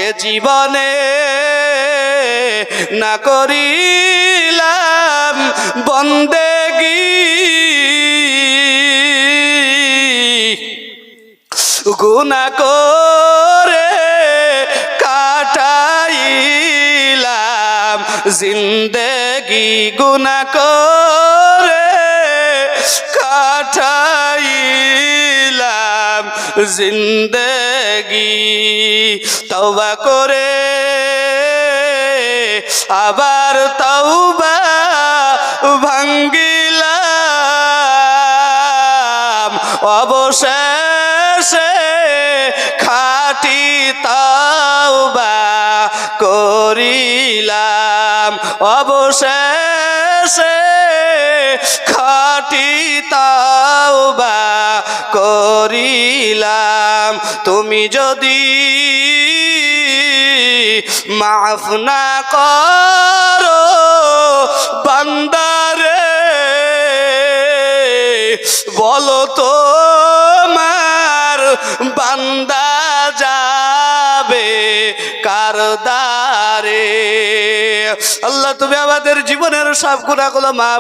এ জীবনে না করিলাম বন্দেগী, গুনাহ করে কাটাইলাম জিন্দেগি, গুনাহ করে কাটাইলাম জিন্দেগি। তওবা করে আবার তওবা ভাঙ্গিলাম, অবশেষে খাঁটি তওবা করিলাম, অবশেষে খাঁটি তওবা করিলাম। তুমি যদি মাফ না করো বান্দারে, বলো তো মার বান্দা যাবে কার দ্বারে। আল্লাহ তুমি আমাদের জীবনের সব গুনাহগুলো মাফ